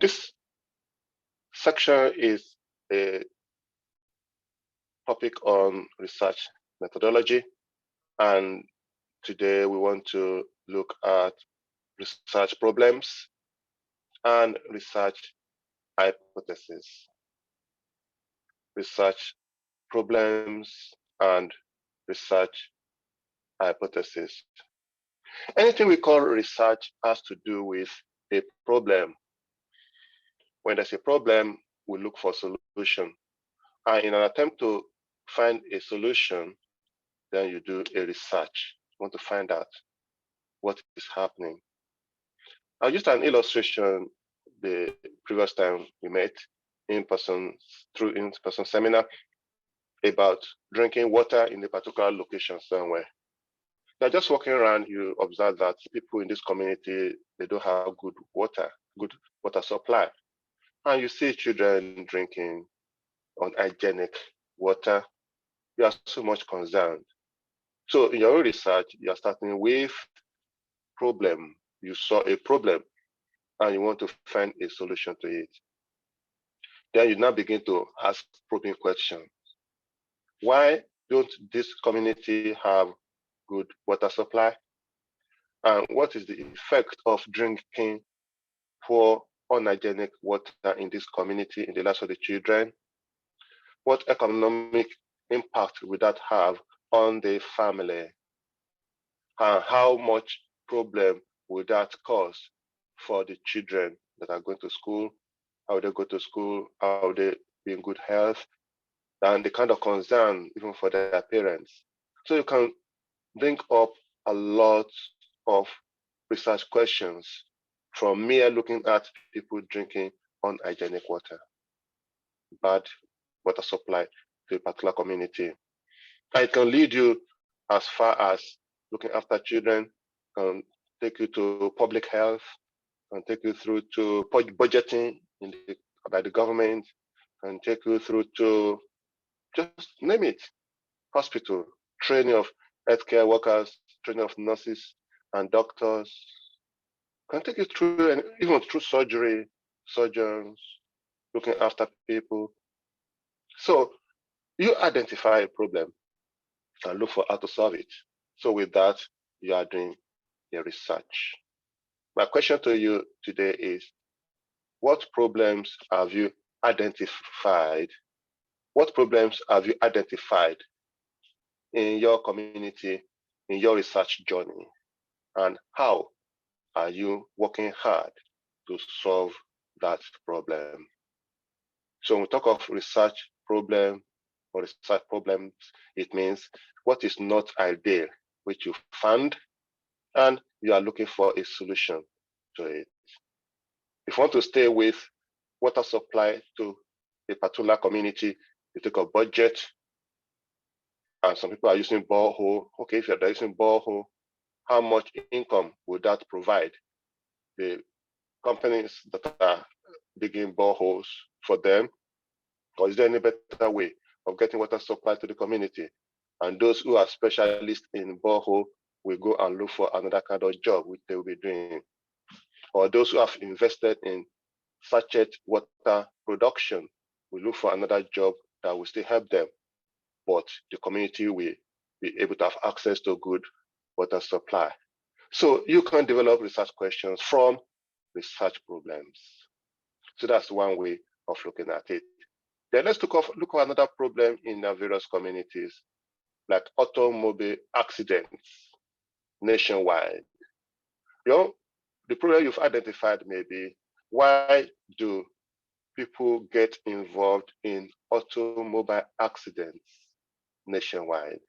This section is a topic on research methodology, and today we want to look at research problems and research hypotheses. Research problems and research hypotheses. Anything we call research has to do with a problem. When there's a problem, we look for a solution. And in an attempt to find a solution, then you do a research. You want to find out what is happening. I used an illustration the previous time we met through in-person seminar about drinking water in a particular location somewhere. Now, just walking around, you observe that people in this community, they don't have good water supply. And you see children drinking unhygienic water. You are so much concerned. So in your research, you are starting with problem. You saw a problem and you want to find a solution to it. Then you now begin to ask probing questions. Why don't this community have good water supply? And what is the effect of drinking poor, unhygienic water in this community in the lives of the children? What economic impact would that have on the family? And how much problem would that cause for the children that are going to school? How they go to school? How they be in good health? And the kind of concern even for their parents. So you can bring up a lot of research questions from mere looking at people drinking unhygienic water, bad water supply to a particular community. And it can lead you as far as looking after children, can take you to public health, can take you through to budgeting by the government, can take you through to just name it, hospital, training of healthcare workers, training of nurses and doctors, can take you through, and even through surgery, surgeons, looking after people. So you identify a problem and look for how to solve it. So with that, you are doing your research. My question to you today is, what problems have you identified? What problems have you identified in your community, in your research journey? And how are you working hard to solve that problem? So when we talk of research problem or research problems, it means what is not ideal, which you found, and you are looking for a solution to it. If you want to stay with water supply to a particular community, you take a budget, and some people are using borehole. Okay, if you're using borehole, how much income would that provide? The companies that are digging boreholes for them, or is there any better way of getting water supply to the community? And those who are specialists in borehole will go and look for another kind of job which they will be doing. Or those who have invested in sachet water production will look for another job that will still help them, but the community will be able to have access to good water supply. So you can develop research questions from research problems. So that's one way of looking at it. Then let's look at another problem in the various communities, like automobile accidents nationwide. The problem you've identified may be, why do people get involved in automobile accidents nationwide?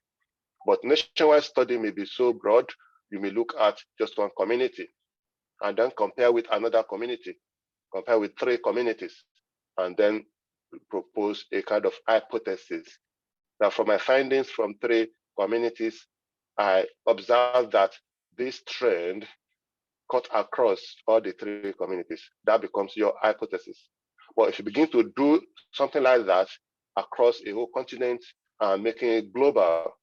But nationwide study may be so broad, you may look at just one community and then compare with another community, compare with 3 communities, and then propose a kind of hypothesis. Now, from my findings from 3 communities, I observed that this trend cut across all the 3 communities. That becomes your hypothesis. But if you begin to do something like that across a whole continent and making it global,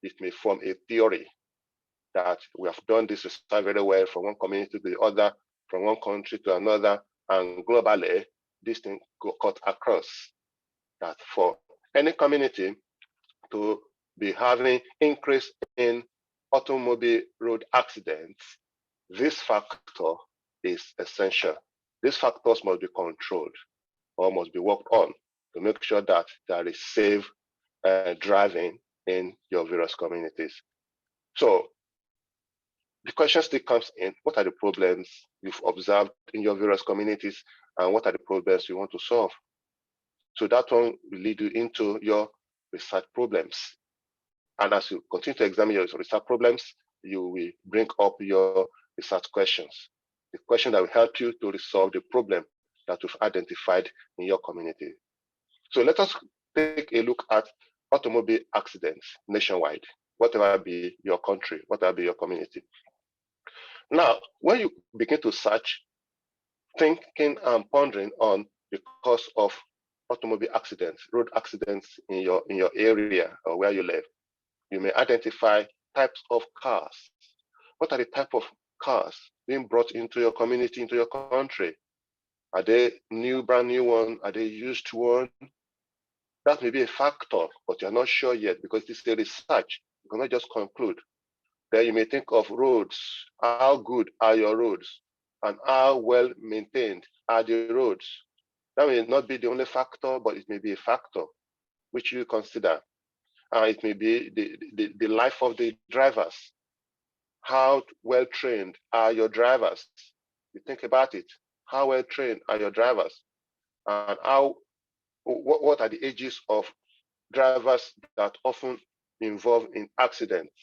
it may form a theory that we have done this research very well from one community to the other, from one country to another, and globally, this thing cut across that for any community to be having increase in automobile road accidents, this factor is essential. These factors must be controlled or must be worked on to make sure that there is safe driving in your various communities. So the question still comes in, what are the problems you've observed in your various communities and what are the problems you want to solve? So that one will lead you into your research problems. And as you continue to examine your research problems, you will bring up your research questions, the question that will help you to resolve the problem that you've identified in your community. So let us take a look at automobile accidents nationwide, whatever be your country, whatever be your community. Now, when you begin to search, thinking and pondering on the cause of automobile accidents, road accidents in your area or where you live, you may identify types of cars. What are the type of cars being brought into your community, into your country? Are they new, brand new one? Are they used one? That may be a factor, but you're not sure yet because this is a research. You cannot just conclude. Then you may think of roads. How good are your roads? And how well maintained are the roads? That may not be the only factor, but it may be a factor which you consider. It may be the life of the drivers. How well trained are your drivers? You think about it. How well trained are your drivers? And what are the ages of drivers that often involve in accidents?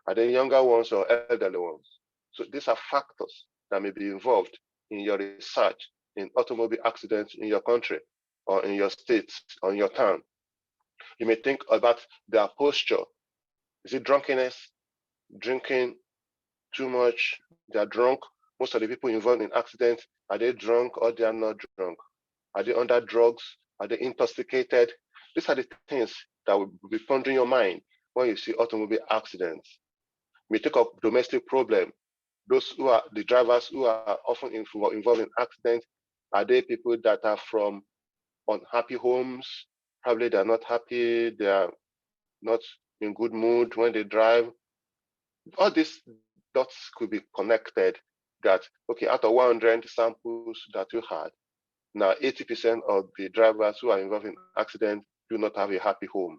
Are they younger ones or elderly ones? So these are factors that may be involved in your research in automobile accidents in your country or in your state or in your town. You may think about their posture. Is it drunkenness, drinking too much? They are drunk. Most of the people involved in accidents, are they drunk or they are not drunk? Are they under drugs? Are they intoxicated? These are the things that will be pondering your mind when you see automobile accidents. We take up domestic problem. Those who are the drivers who are often involved in accidents, are they people that are from unhappy homes? Probably they're not happy, they are not in good mood when they drive. All these dots could be connected that, okay, out of 100 samples that you had, now 80% of the drivers who are involved in accidents do not have a happy home.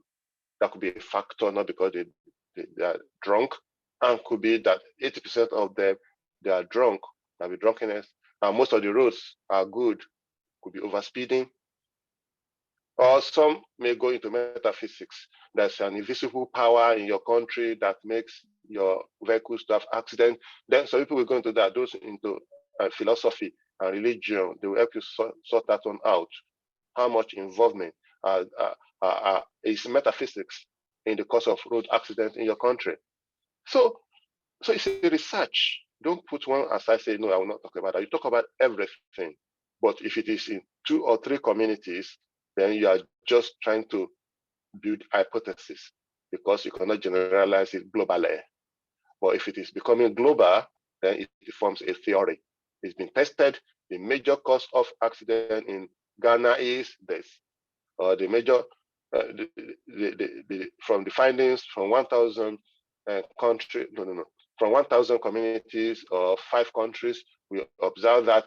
That could be a factor, not because they are drunk, and could be that 80% of them, they are drunk, that be drunkenness, and most of the roads are good, could be overspeeding. Or some may go into metaphysics. There's an invisible power in your country that makes your vehicles to have accidents. Then some people will go into that, those into philosophy and religion. They will help you sort that one out. How much involvement is metaphysics in the cause of road accidents in your country? So it's a research. Don't put one aside, say, no, I will not talk about that. You talk about everything. But if it is in 2 or 3 communities, then you are just trying to build hypothesis because you cannot generalize it globally. But if it is becoming global, then it forms a theory. It's been tested. The major cause of accident in Ghana is this. The major, from the findings from 1,000 countries, from 1,000 communities or 5 countries, we observe that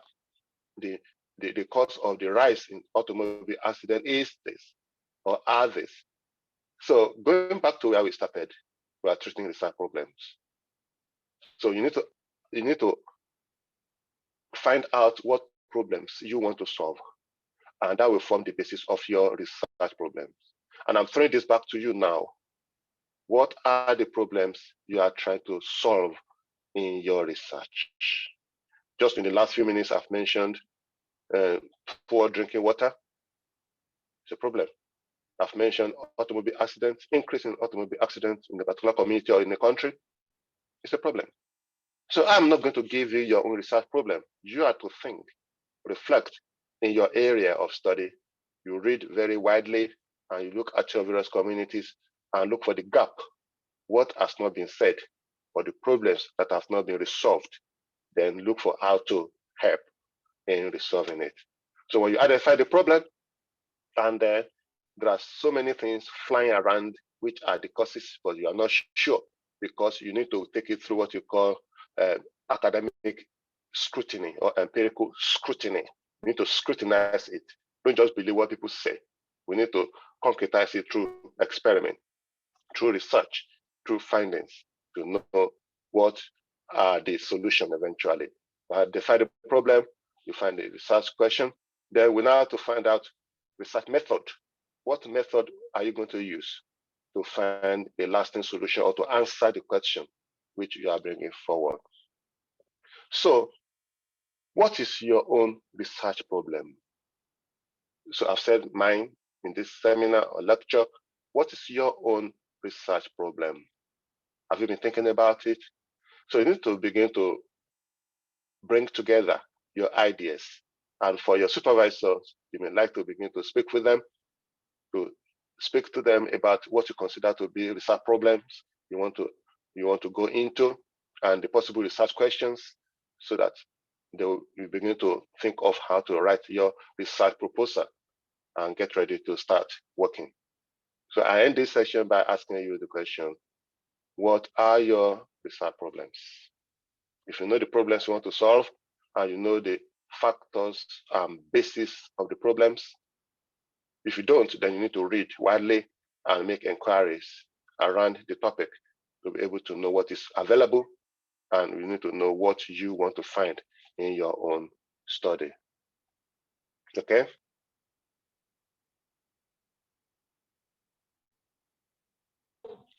the cause of the rise in automobile accident is this or are this. So going back to where we started, we are treating research problems. So you need to find out what problems you want to solve, and that will form the basis of your research problems. And I'm throwing this back to you now. What are the problems you are trying to solve in your research? Just in the last few minutes, I've mentioned poor drinking water. It's a problem. I've mentioned automobile accidents, increase in automobile accidents in a particular community or in a country. It's a problem. So I'm not going to give you your own research problem. You have to think, reflect in your area of study. You read very widely and you look at your various communities and look for the gap. What has not been said or the problems that have not been resolved. Then look for how to help. in resolving it. So when you identify the problem, and there are so many things flying around which are the causes, but you are not sure, because you need to take it through what you call academic scrutiny or empirical scrutiny. You need to scrutinize it. Don't just believe what people say. We need to concretize it through experiment, through research, through findings, to know what are the solution eventually. Identify the problem, you find the research question, then we now have to find out research method. What method are you going to use to find a lasting solution or to answer the question which you are bringing forward? So, what is your own research problem? So I've said mine in this seminar or lecture. What is your own research problem? Have you been thinking about it? So you need to begin to bring together your ideas. And for your supervisors, you may like to begin to speak with them, to speak to them about what you consider to be research problems you want to go into, and the possible research questions, so that you begin to think of how to write your research proposal and get ready to start working. So I end this session by asking you the question, what are your research problems? If you know the problems you want to solve, and you know the factors and basis of the problems, if you don't, then you need to read widely and make inquiries around the topic to be able to know what is available, and you need to know what you want to find in your own study. Okay?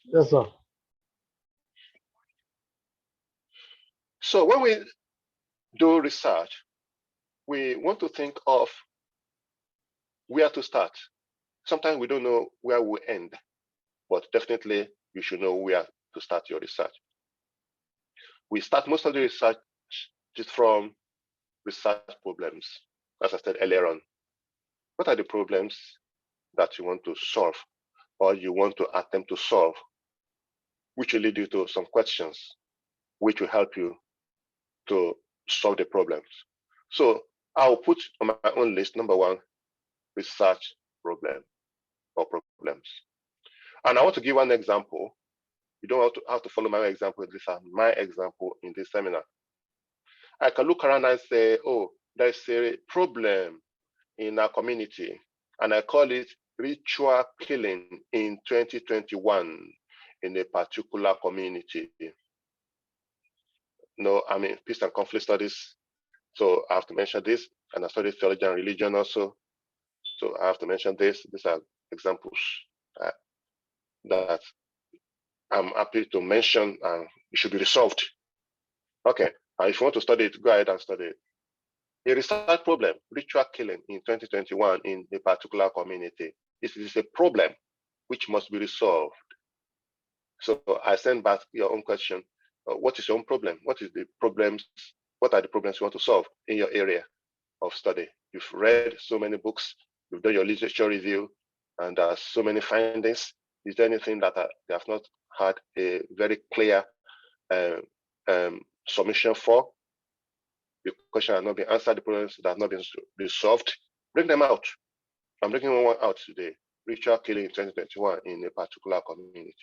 Yes, sir. So when we do research, we want to think of where to start. Sometimes we don't know where we end, but definitely you should know where to start your research. We start most of the research just from research problems, as I said earlier on. What are the problems that you want to solve, or you want to attempt to solve, which will lead you to some questions which will help you to solve the problems? So I'll put on my own list, number one, research problem or problems. And I want to give one example. You don't have to follow my example. These are my example in this seminar. I can look around and say, oh, there's a problem in our community, and I call it ritual killing in 2021 in a particular community. No, I mean, peace and conflict studies. So I have to mention this, and I study theology and religion also. So I have to mention this. These are examples that I'm happy to mention, and it should be resolved. Okay, if you want to study it, go ahead and study it. A research problem, ritual killing in 2021 in a particular community. This is a problem which must be resolved. So I send back your own question. What is your own problem? What is the problems? What are the problems you want to solve in your area of study? You've read so many books, you've done your literature review, and there are so many findings. Is there anything that they have not had a very clear submission for? The question has not been answered, the problems that have not been resolved. Bring them out. I'm bringing one out today. Ritual killing in 2021 in a particular community.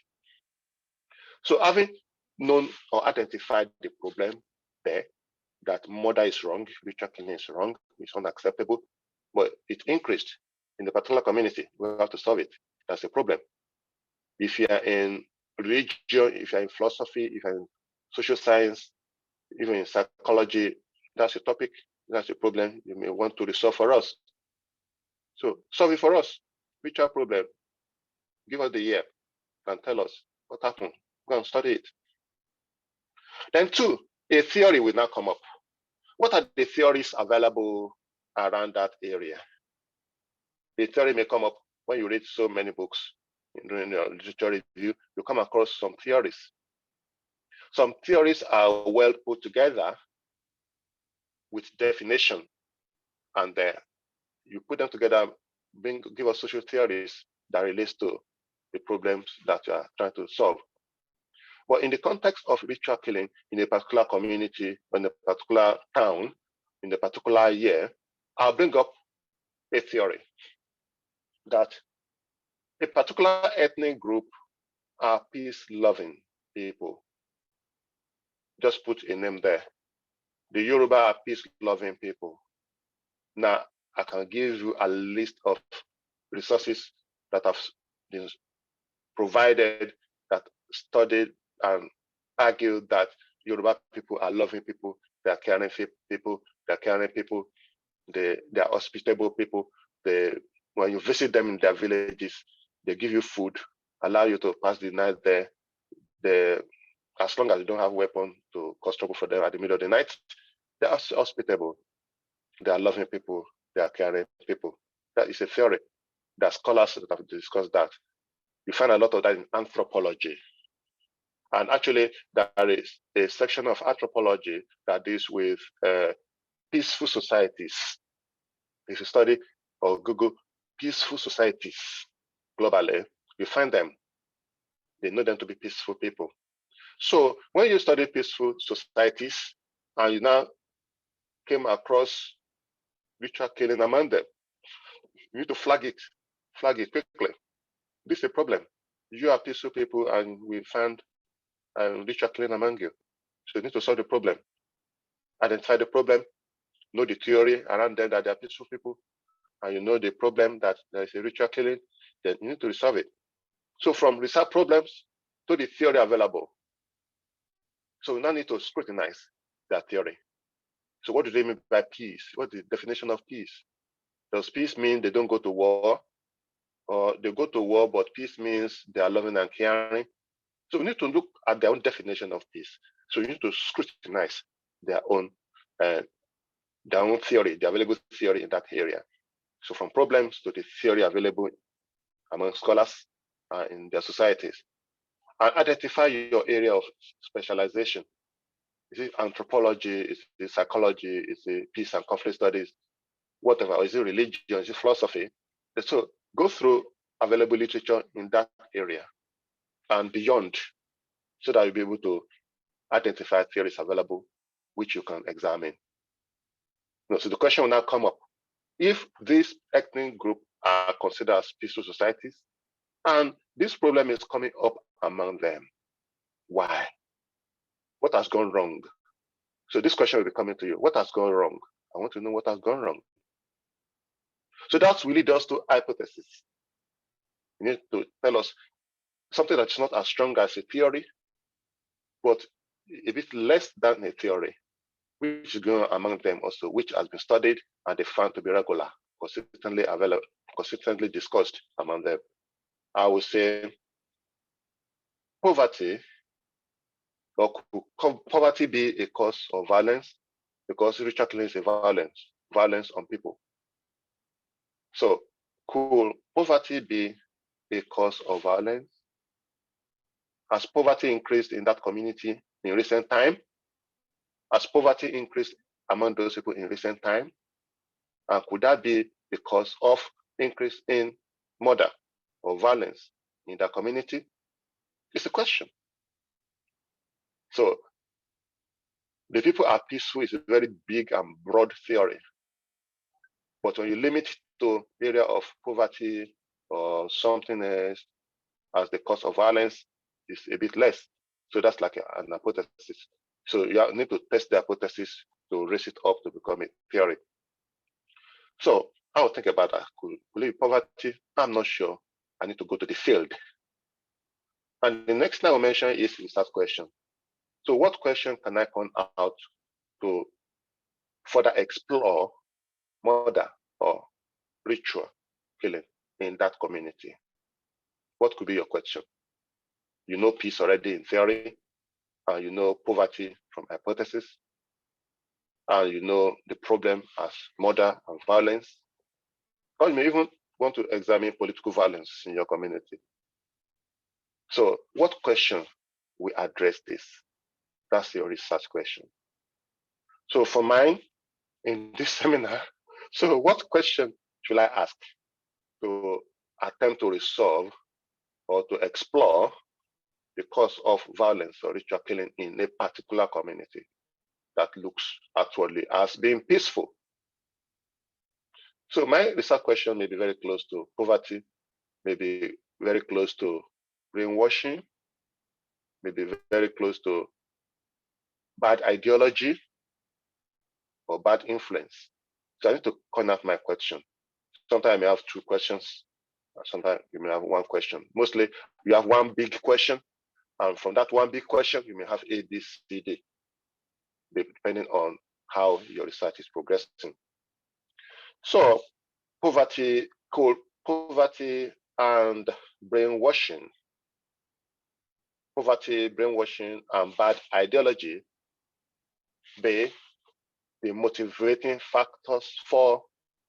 So having known or identified the problem there, that murder is wrong, ritual killing is wrong, it's unacceptable, but it increased in the particular community, we have to solve it. That's a problem. If you are in religion, if you're in philosophy, if you're in social science, even in psychology, that's a topic, that's a problem you may want to resolve for us. So solve it for us. Ritual problem. Give us the year and tell us what happened. Go and study it. Then two, a theory will now come up. What are the theories available around that area? The theory may come up when you read so many books during your literature review, you come across some theories. Some theories are well put together with definition, and you put them together, give us social theories that relates to the problems that you are trying to solve. But in the context of ritual killing in a particular community, in a particular town, in a particular year, I'll bring up a theory that a particular ethnic group are peace-loving people. Just put a name there. The Yoruba are peace-loving people. Now, I can give you a list of resources that have been provided, that studied and argued that Yoruba people are loving people, they are caring people, they are caring people, they are hospitable people. When you visit them in their villages, they give you food, allow you to pass the night there. As long as you don't have a weapon to cause trouble for them at the middle of the night, they are hospitable. They are loving people. They are caring people. That is a theory. There are scholars that have discussed that. You find a lot of that in anthropology. And actually, there is a section of anthropology that deals with peaceful societies. If you study or Google peaceful societies globally, you find them. They know them to be peaceful people. So when you study peaceful societies and you now came across ritual killing among them, you need to flag it quickly. This is a problem. You are peaceful people and we find ritual killing among you. So you need to solve the problem. Identify the problem, know the theory around them that they are peaceful people, and you know the problem that there is a ritual killing, then you need to resolve it. So from research problems to the theory available. So we now need to scrutinize that theory. So what do they mean by peace? What's the definition of peace? Does peace mean they don't go to war? Or they go to war, but peace means they are loving and caring? So we need to look at their own definition of peace. So you need to scrutinize their own theory, the available theory in that area. So from problems to the theory available among scholars in their societies. And identify your area of specialization. Is it anthropology? Is it psychology? Is it peace and conflict studies? Whatever. Is it religion? Is it philosophy? So go through available literature in that area and beyond, so that you'll be able to identify theories available which you can examine. So the question will now come up. If this ethnic group are considered as peaceful societies, and this problem is coming up among them, why? What has gone wrong? So this question will be coming to you. What has gone wrong? I want to know what has gone wrong. So that's really just two hypotheses. You need to tell us something that's not as strong as a theory, but a bit less than a theory, which is going on among them also, which has been studied and they found to be regular, consistently available, consistently discussed among them. I would say poverty, or could poverty be a cause of violence? Because ritual killing is a violence on people. So could poverty be a cause of violence? Has poverty increased in that community in recent time? Has poverty increased among those people in recent time? And could that be the cause of increase in murder or violence in that community? It's a question. So the people are peaceful is a very big and broad theory. But when you limit it to area of poverty or something else as the cause of violence, it's a bit less. So that's like an hypothesis. So you need to test the hypothesis to raise it up to become a theory. So I will think about that. Could it be poverty? I'm not sure. I need to go to the field. And the next thing I will mention is research question. So what question can I point out to further explore murder or ritual killing in that community? What could be your question? You know peace already in theory, and you know poverty from hypothesis, and you know the problem as murder and violence. Or you may even want to examine political violence in your community. So what question will address this? That's your research question. So for mine, in this seminar, so what question should I ask to attempt to resolve or to explore the cause of violence or ritual killing in a particular community? that looks outwardly as being peaceful. So my research question may be very close to poverty, maybe very close to brainwashing, maybe very close to bad ideology or bad influence. So I need to corner my question. Sometimes I may have two questions, sometimes you may have one question. Mostly you have one big question, and from that one big question, you may have A, B, C, D, depending on how your research is progressing. So poverty and brainwashing. Poverty, brainwashing, and bad ideology be the motivating factors for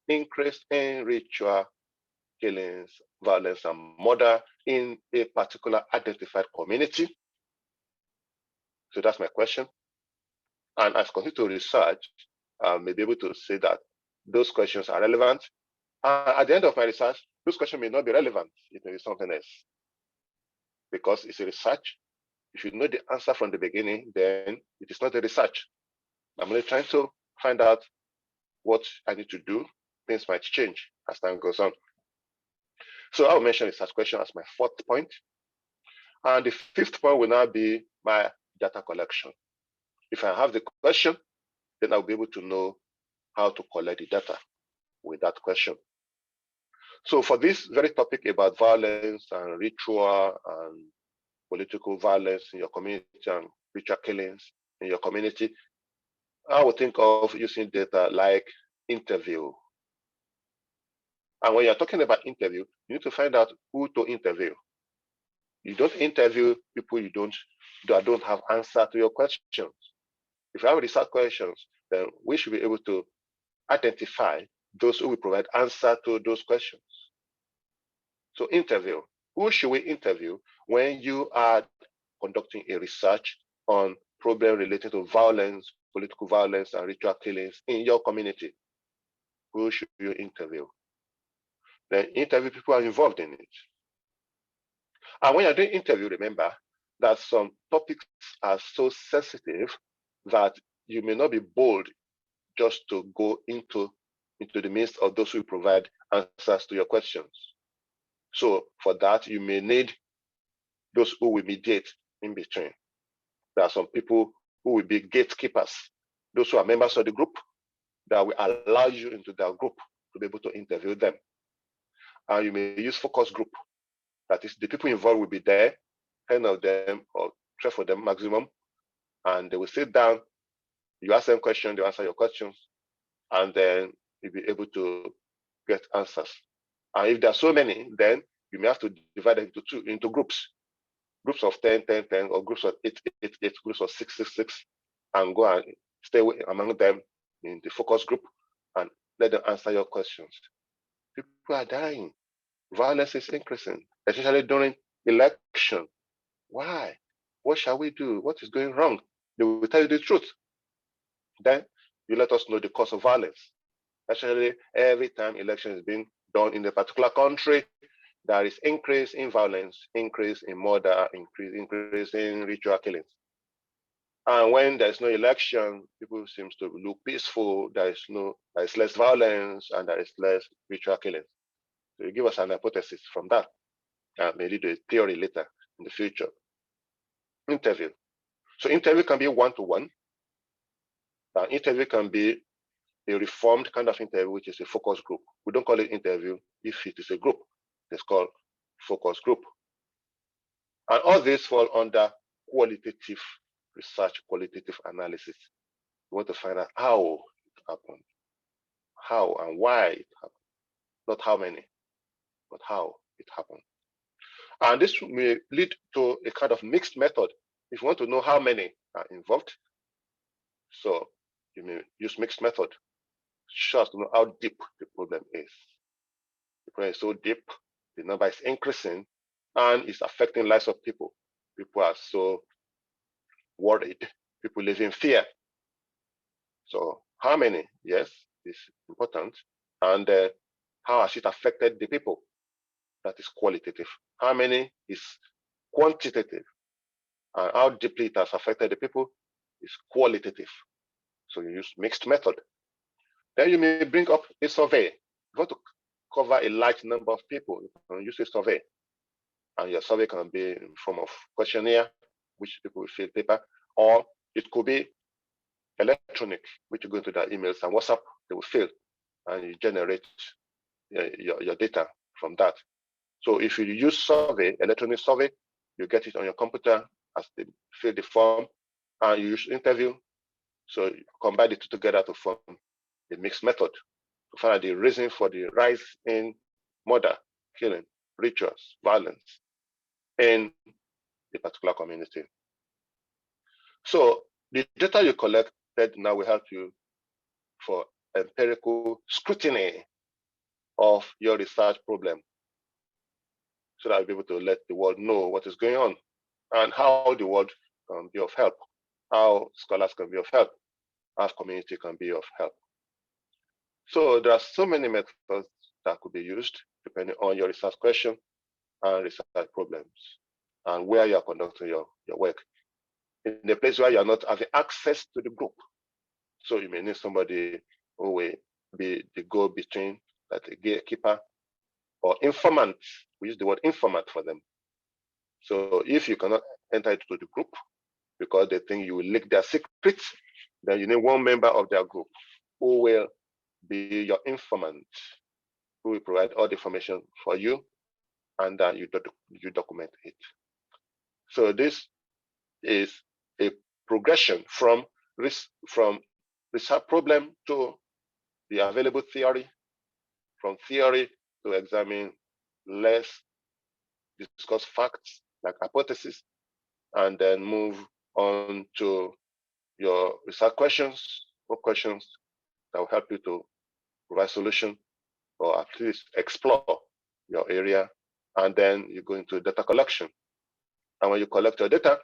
increase in ritual killings, violence, and murder in a particular identified community. So that's my question. And as I continue to research, I may be able to say that those questions are relevant. At the end of my research, those questions may not be relevant. It may be something else. Because it's a research. If you know the answer from the beginning, then it is not a research. I'm only trying to find out what I need to do. Things might change as time goes on. So I'll mention research question as my fourth point. And the fifth point will now be my data collection. If I have the question, then I'll be able to know how to collect the data with that question. So for this very topic about violence and ritual and political violence in your community and ritual killings in your community, I would think of using data like interview. And when you're talking about interview, you need to find out who to interview. You don't interview people you don't have answer to your questions. If you have research questions, then we should be able to identify those who will provide answer to those questions. So interview. Who should we interview when you are conducting a research on problems related to violence, political violence, and ritual killings in your community? Who should you interview? Then interview people who are involved in it. And when you're doing interview, remember that some topics are so sensitive that you may not be bold just to go into the midst of those who provide answers to your questions. So for that, you may need those who will mediate in between. There are some people who will be gatekeepers, those who are members of the group that will allow you into their group to be able to interview them. And you may use focus group. That is, the people involved will be there, 10 of them or 12 of them maximum, and they will sit down, you ask them questions, they answer your questions, and then you'll be able to get answers. And if there are so many, then you may have to divide them into groups of 10, 10, 10, or groups of 8, 8, 8, groups of 6, 6, 6, and go and stay among them in the focus group and let them answer your questions. People are dying. Violence is increasing, especially during election. Why? What shall we do? What is going wrong? They will tell you the truth. Then you let us know the cause of violence. Actually, every time election is being done in a particular country, there is increase in violence, increase in murder, increase in ritual killings. And when there's no election, people seem to look peaceful. There is less violence and there is less ritual killings. So you give us an hypothesis from that. Maybe the theory later in the future. Interview. So interview can be one-to-one. Interview can be a reformed kind of interview, which is a focus group. We don't call it interview if it is a group. It's called focus group. And all this fall under qualitative research, qualitative analysis. We want to find out how it happened, how and why it happened. Not how many, but how it happened. And this may lead to a kind of mixed method. If you want to know how many are involved, so you may use mixed method. Just to know how deep the problem is. The problem is so deep, the number is increasing, and it's affecting lives of people. People are so worried. People live in fear. So how many? Yes, is important. And how has it affected the people? That is qualitative. How many is quantitative. And how deeply it has affected the people is qualitative. So you use mixed method. Then you may bring up a survey. If you want to cover a large number of people, you can use a survey. And your survey can be in form of questionnaire, which people will fill paper, or it could be electronic, which you go into their emails and WhatsApp, they will fill, and you generate your data from that. So if you use survey, electronic survey, you get it on your computer as they fill the form, and you use interview. So you combine the two together to form the mixed method to find out the reason for the rise in murder, killing, rituals, violence in a particular community. So the data you collected now will help you for empirical scrutiny of your research problem, so that I'll be able to let the world know what is going on and how the world can be of help, how scholars can be of help, how community can be of help. So there are so many methods that could be used depending on your research question and research problems and where you are conducting your work. In a place where you are not having access to the group, so you may need somebody who will be the go-between, like a gatekeeper or informant. We use the word informant for them. So if you cannot enter into the group because they think you will leak their secrets, then you need one member of their group who will be your informant, who will provide all the information for you, and then you document it. So this is a progression from research problem to the available theory, from theory to examine less discuss facts like hypothesis, and then move on to your research questions or questions that will help you to provide solution or at least explore your area. And then you go into data collection. And when you collect your data,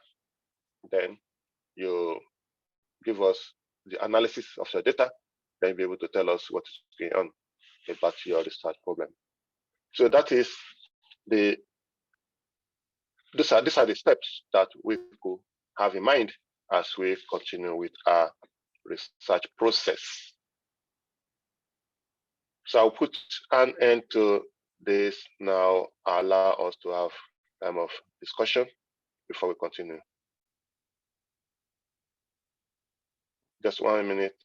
then you give us the analysis of your data, then you'll be able to tell us what is going on about your research problem. So that is these are the steps that we could have in mind as we continue with our research process. So I'll put an end to this now, allow us to have time of discussion before we continue. Just 1 minute.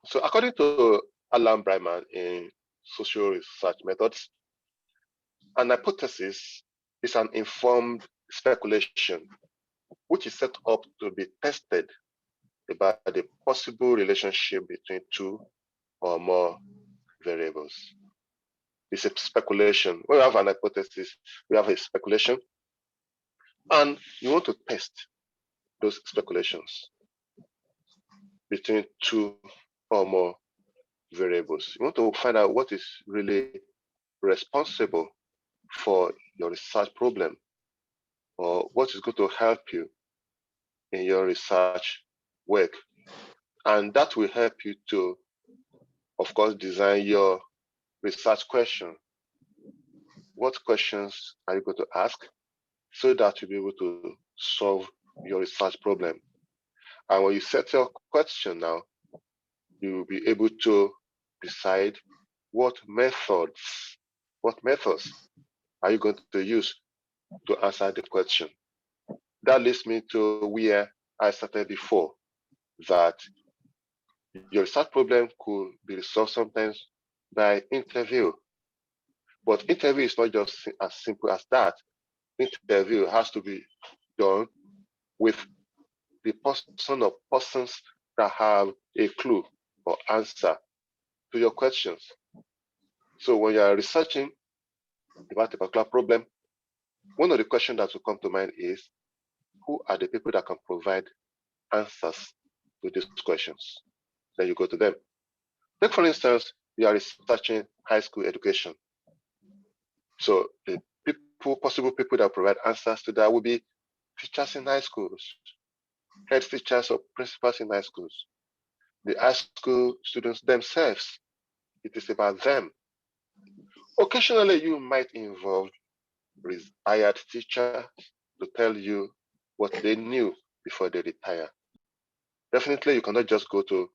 So according to Alan Bryman in Social Research Methods, an hypothesis is an informed speculation which is set up to be tested about the possible relationship between two or more variables. It's a speculation. When we have an hypothesis, we have a speculation, and you want to test those speculations between two or more variables. You want to find out what is really responsible for your research problem, or what is going to help you in your research work. And that will help you to, of course, design your research question. What questions are you going to ask so that you'll be able to solve your research problem? And when you set your question now, you'll be able to decide what methods are you going to use to answer the question. That leads me to where I started before, that your research problem could be resolved sometimes by interview. But interview is not just as simple as that. Interview has to be done with the person or persons that have a clue or answer to your questions. So when you are researching about a particular problem, one of the questions that will come to mind is, who are the people that can provide answers to these questions? Then you go to them. Take, for instance, you are researching high school education. So the possible people that provide answers to that will be teachers in high schools, head teachers or principals in high schools, the high school students themselves. It is about them. Occasionally, you might involve hired teacher to tell you what they knew before they retire. Definitely, you cannot just go to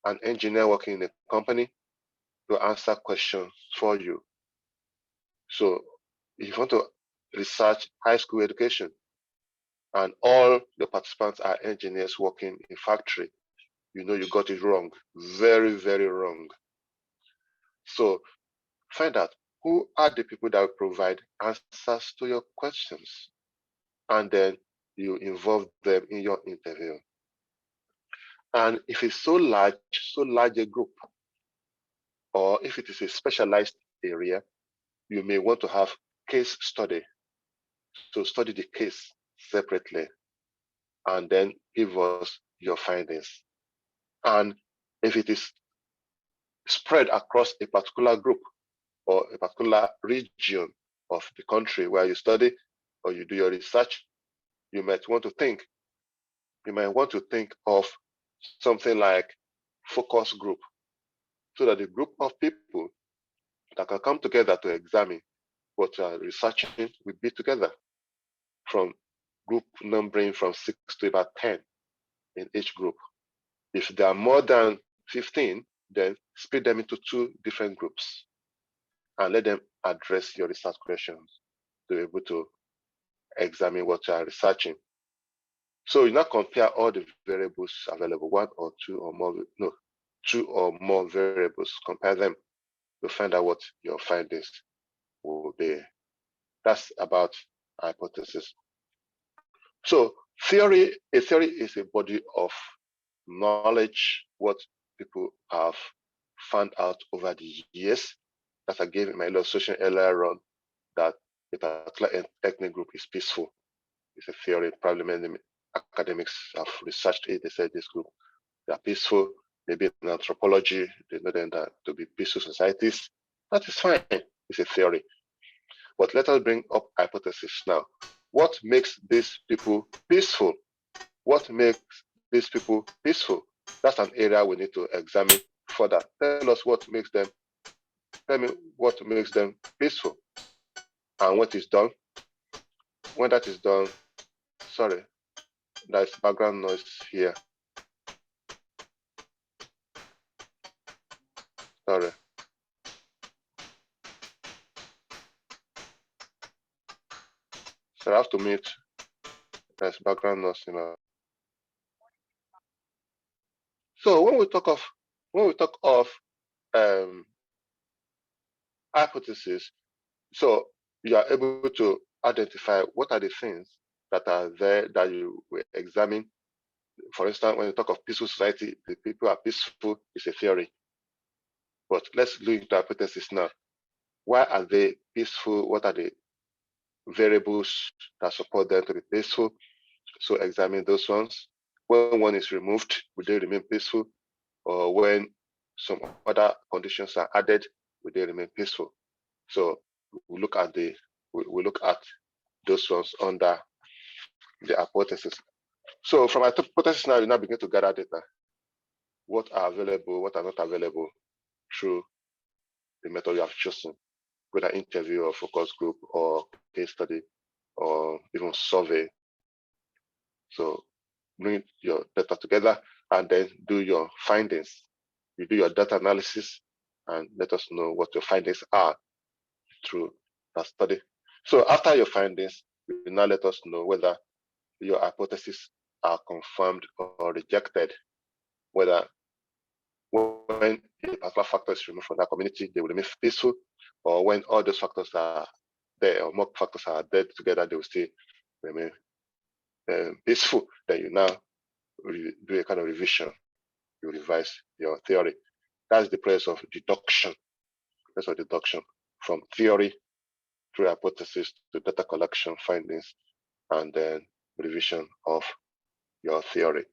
an engineer working in a company to answer questions for you. So if you want to research high school education and all the participants are engineers working in factory, you know you got it wrong, very, very wrong. So find out who are the people that will provide answers to your questions, and then you involve them in your interview. And if it's so large a group, or if it is a specialized area, you may want to have case study. So study the case separately and then give us your findings. And if it is spread across a particular group or a particular region of the country where you study or you do your research, you might want to think of something like focus group, so that the group of people that can come together to examine what you are researching will be together, from group numbering from 6 to about 10 in each group. If there are more than 15, then split them into 2 different groups and let them address your research questions to be able to examine what you are researching. So you now compare all the variables available, 1 or 2 or more, no, 2 or more variables, compare them to find out what your findings will be. That's about hypothesis. So a theory is a body of knowledge, what people have found out over the years. That I gave in my illustration earlier on, that a particular ethnic group is peaceful. It's a theory. Probably many academics have researched it. They said this group, they are peaceful. Maybe in anthropology, they know them that to be peaceful societies. That is fine. It's a theory. But let us bring up hypothesis now. What makes these people peaceful? What makes these people peaceful? That's an area we need to examine further. Tell us what makes them, tell me what makes them peaceful. And what is done. When that is done, sorry, there's background noise here. Sorry. So I have to mute. There's background noise, you know. So when we talk of hypothesis, so you are able to identify what are the things that are there that you will examine. For instance, when you talk of peaceful society, the people are peaceful is a theory. But let's look into hypothesis now. Why are they peaceful? What are the variables that support them to be peaceful? So examine those ones. When one is removed, will they remain peaceful? Or when some other conditions are added, will they remain peaceful? So we look at those ones under the hypothesis. So from hypothesis now, you now begin to gather data. What are available, what are not available through the method you have chosen, whether interview or focus group or case study or even survey. So bring your data together and then do your findings. You do your data analysis and let us know what your findings are through that study. So after your findings, you now let us know whether your hypotheses are confirmed or rejected, whether when a particular factor is removed from that community, they will remain peaceful, or when all those factors are there, or more factors are there together, they will still remain peaceful. Then you now do a kind of revision. You revise your theory. That's the process of deduction. From theory through hypothesis to data collection, findings, and then revision of your theory.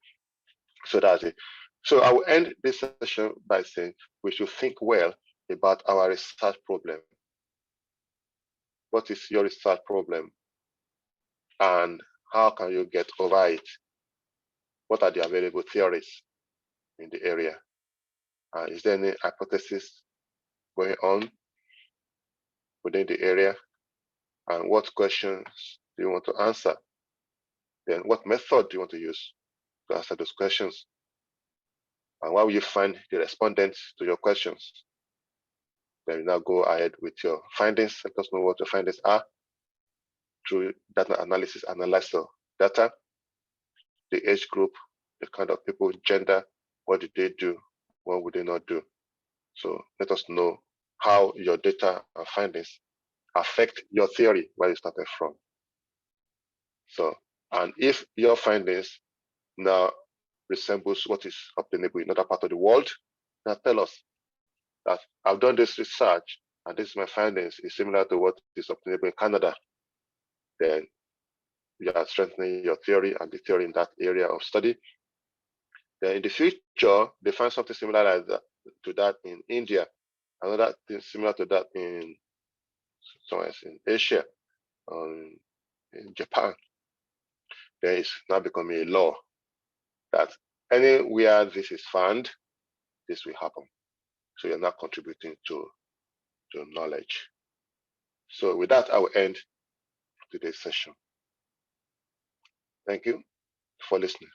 So that's it. So I will end this session by saying we should think well about our research problem. What is your research problem? And how can you get over it? What are the available theories in the area? Is there any hypothesis going on within the area? And what questions do you want to answer? Then what method do you want to use to answer those questions? And how will you find the respondents to your questions? Then you now go ahead with your findings. Let us know what your findings are through data analysis, analyze the data, the age group, the kind of people, gender, what did they do, what would they not do. So let us know how your data and findings affect your theory where you started from. So, and if your findings now resembles what is obtainable in other part of the world, now tell us that I've done this research and this is my findings is similar to what is obtainable in Canada. Then you are strengthening your theory and the theory in that area of study. Then in the future, they find something similar like that, to that in India, another thing similar to that in somewhere in Asia, in Japan. There is now becoming a law that anywhere this is found, this will happen. So you're not contributing to knowledge. So with that, I will end today's session. Thank you for listening.